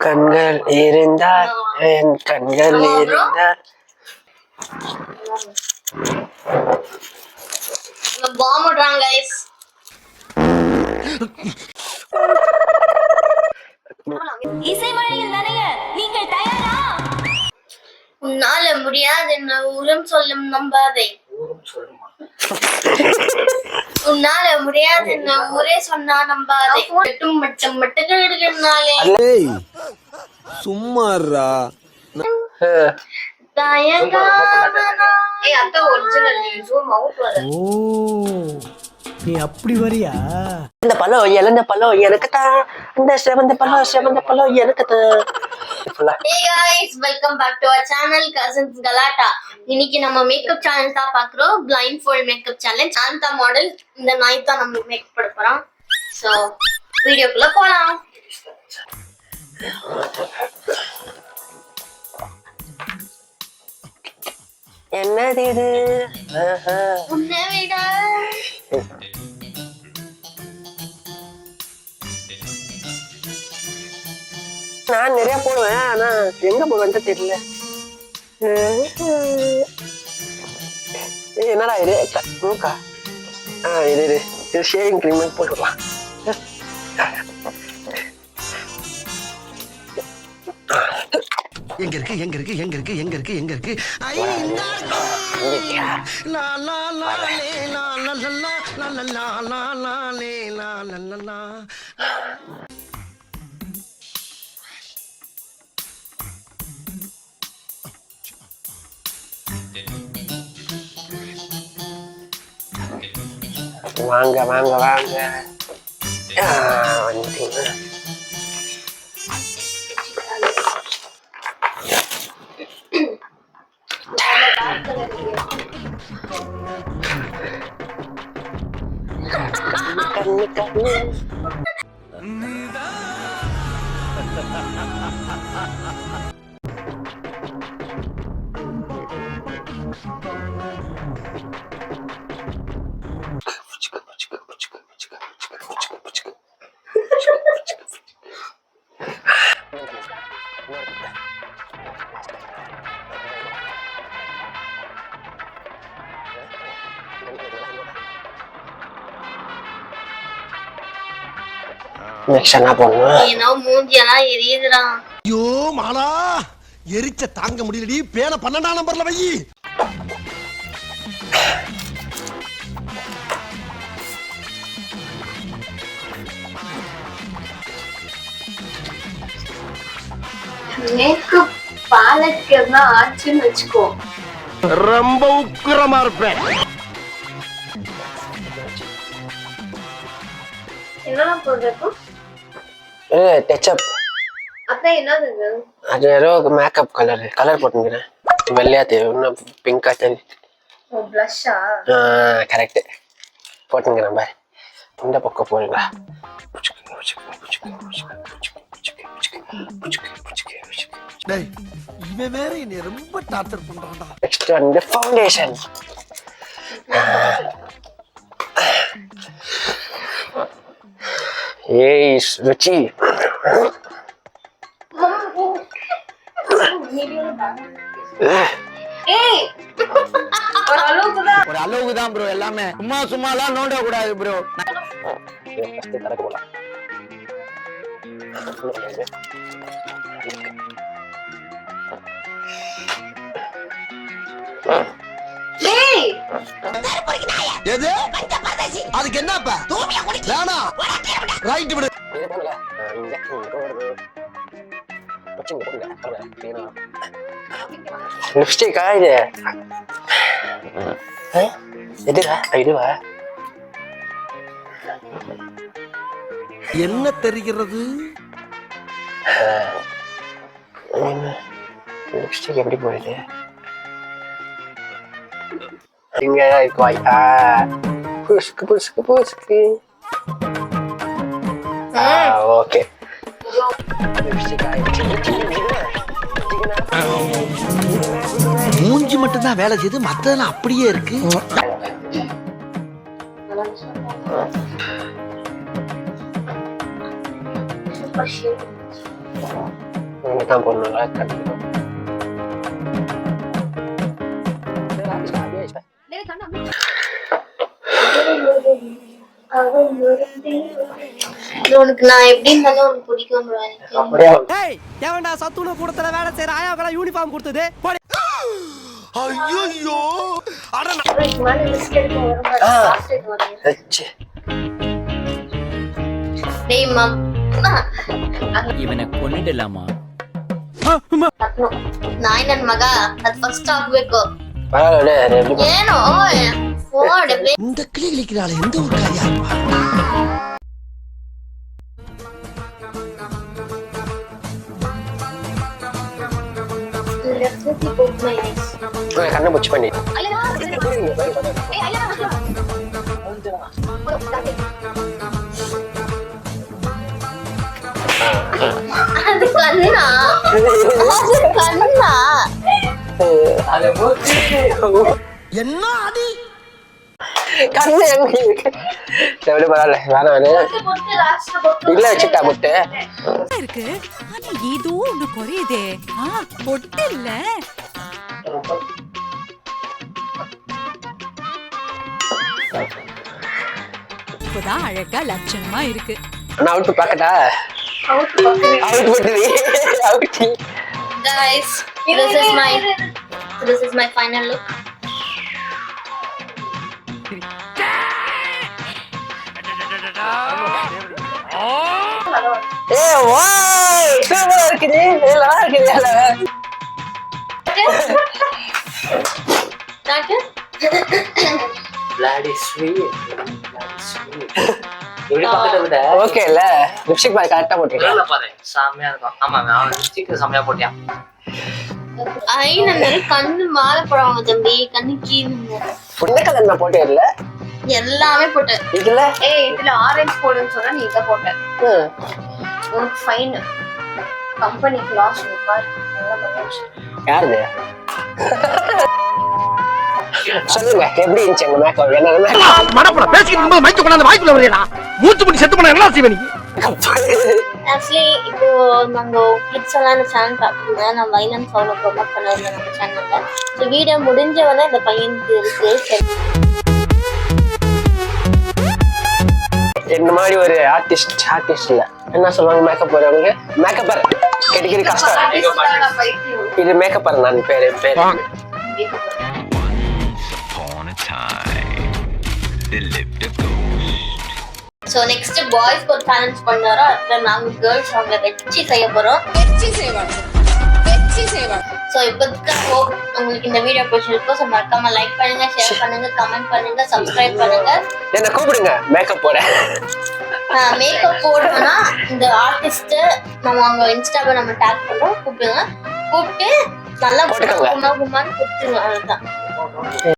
கண்கள் இருந்தால் என் கண்கள் இருந்தால் பாம் விடுறாங்க கைஸ். இசைமழையில் நனைய நீங்கள் தயாரா? உன்னால முடியாது என்ன ஊரம் சொல்லும் நம்பாதே. உன்னால முடியாது என்ன ஊரே சொன்னா நம்பாதே. மட்டும் மச்சம் மட்டும் எடுக்கனாலே சும்மாறா நீ அப்படி வரியா? இந்த பழம் இழந்த பழம் எனக்கு தான், அந்த செவந்த பழம் எனக்கு தான். Hey guys, welcome back to our channel Cousins Galata. இன்னைக்கு நம்ம மேக்கப் சேனல் தான் பாக்குறோம். Blind fold makeup challenge. அந்த மாடல் இந்த நைட் தான் நம்ம மேக்கப் பண்ண போறோம். சோ வீடியோக்குள்ள போலாம். என்னது இது? உன்னை விட நான் நிறைய போடுவேன், ஆனா எங்க போடுவேன்னு தெரியல. என்னடா இது மூக்கா? இது ஷேவிங் கிரீம் போட்டுடலாம். எங்க இருக்கு எங்க இருக்கு எங்க இருக்கு எங்க இருக்கு எங்க இருக்கு வாங்க வாங்க வாங்க வந்துட்டீங்க. நெக்ஸ்ட் என்ன பண்ணுவோம்? ஏனோ மூஞ்சியெல்லாம் எரியுதுடா. ஐயோ மாலா, எரிச்ச தாங்க முடியலடி. பேன 12ஆம் நம்பர்ல வை. மேக்கப் பாலட்க்கு தான் ஆச்சுன்னு வச்சுக்கோ. ரொம்ப உக்கிரமா இருப்பேன். என்னடா போடுறப்போ? டச்சப். அதான் என்னது இது? அது ஏதோ மேக்கப் கலர் போட்டுக்கிறேன். வெள்ளையா தெரியும், இன்னும் பிங்கா தெரியும். ஓ ப்ளஷ்ஷா? கரெக்ட் போட்டுக்கிறேன் பாரு. இந்த பக்கம் போடுங்களா? டேய், இவன் வேற என்னை ரொம்ப டார்ச்சர் பண்றான்டா. நெக்ஸ்ட் வந்து ஃபவுண்டேஷன். ஏய் ருச்சி. ஏய் ஒரு அளவுக்கு தான் ப்ரோ, எல்லாமே சும்மாலாம் நோண்ட கூடாது ப்ரோ. ஃபர்ஸ்ட் தரக்கு போலாம். ஏய் எது? அதுக்கு என்னப்பா? வேணா. ரைட் விடு. லிப்ஸ்டிக்கா இது? எதுடா இதுவா? என்ன தெரிகிறது? லிப்ஸ்டிக் எப்படி போயிடுது? இங்க வாய். புஷ்கு புஷ்கு புஷ்கு. ஓகே. லிப்ஸ்டிக் ஆயிடுச்சு. மூஞ்சி மட்டும் தான் வேலை செய்யுது, மத்ததெல்லாம் அப்படியே இருக்கு. தான் போடணும்ல கண்டிப்பா. இது உனக்கு நான் எப்படி இருந்தாலும் உனக்கு பிடிக்கும் bro எனக்கு. அப்படியா? ஏய் எவன்டா சத்துணவு கூடத்துல வேலை செய்யற ஆயாவுக்கு யூனிஃபார்ம் கொடுத்தது போடி. ஐயோ அட bro, இதுக்கு மேல list எடுக்க வரும் பாரு, fast எடுக்க வரும். ஹெச். டேய் மம் ಇವನ ಕೊಂಡಿಡಲಾಮಾ ಕಟ್ನು ನಾಯಿ ನನ್ ಮಗ ಅದ್ ಫಸ್ಟ್ ಆಗ್ಬೇಕು பரவாயில்ல ரெண்டு ಏನೋ ಓಡೆ இந்த கிளி கிளிக்கிறாள் எந்த ஒரு காரியா இருப்பா கண்ணை புச்சு பண்ணி அது கண்ணா அது கண்ணா என்ன அடி கண்ணு எங்க இருக்கு? எப்படி பரவாயில்ல வேணாம் இல்ல வச்சுட்டா முட்டு இருக்கு ஆனா ஏதோ ஒண்ணு குறையுதே பொட்டு இல்ல இப்பதான் அழகா லட்சணமா இருக்கு நான் அவுட்டு பாக்கட்டா அவுட் போட்டு out guys this is my final look ஏ வாய் சூப்பரா இருக்குது நல்லா இருக்குது நாக்கு bloody sweet. இப்படி பக்கத்தை விட ஓகே இல்ல லிப்ஸ்டிக் பாரு கரெக்டா போட்டுருக்கேன் கலர்ல பாரு செம்மையா இருக்கும். ஆமா அவன் லிப்ஸ்டிக் செம்மையா போட்டியான். ஐ நன்ன கண்ணு மாலை போடுவாங்க தம்பி கண்ணு கீழ் இந்த கலர் நான் போட்டே இல்ல எல்லாமே போட்டு இதுல ஏய் இதுல ஆரஞ்சு போடுன்னு சொன்னா நீ இத போட்ட உனக்கு ஃபைன் கம்பெனிக்கு லாஸ் பாரு யாருது சொல்லுங்க எப்படி இருந்துச்சு எங்க மேக்கப் என்ன மடப்பட பேசிக்கிட்டு இருக்கும்போது மைக்க கொண்டாந்து வாய்க்குள்ள வரீங்களா மூச்சு முடி செத்து பண்ண என்ன செய்வே நீ ஆக்சுவலி இப்போ நாங்க கிட்ஸ் எல்லாம் இந்த சேனல் பார்க்கணுங்க நான் வைலன்ஸ் அவ்வளோ ப்ரொமோட் பண்ணதில்லை நம்ம சேனல்ல ஸோ வீடியோ முடிஞ்சவனே இந்த பையனுக்கு இருக்கு என்ன மாதிரி ஒரு ஆர்டிஸ்ட் இல்ல என்ன சொல்லுவாங்க மேக்கப் போறவங்க மேக்கப்பர் கெடிக்கிற கஷ்டம் இது மேக்கப்பர் நான் பேரு ஸோ நெக்ஸ்ட் பாய்ஸ்க்கு ஒரு சேலஞ்ச் பண்ணாரோ அதில் நாங்கள் கேர்ள்ஸ் அவங்க வெச்சி செய்ய போகிறோம் ஸோ இப்போதுக்கு ஹோப் உங்களுக்கு இந்த வீடியோ பிடிச்சிருக்கோம் ஸோ மறக்காம லைக் பண்ணுங்க ஷேர் பண்ணுங்க கமெண்ட் பண்ணுங்க சப்ஸ்கிரைப் பண்ணுங்க என்ன கூப்பிடுங்க மேக்கப் போட மேக்கப் போடணும்னா இந்த ஆர்டிஸ்ட் நம்ம அவங்க இன்ஸ்டாவை நம்ம டேக் பண்றோம் கூப்பிடுங்க கூப்பிட்டு நல்லா போட்டுக்கோங்க. குமான்னு கொடுத்துருங்க அவ்வளவுதான்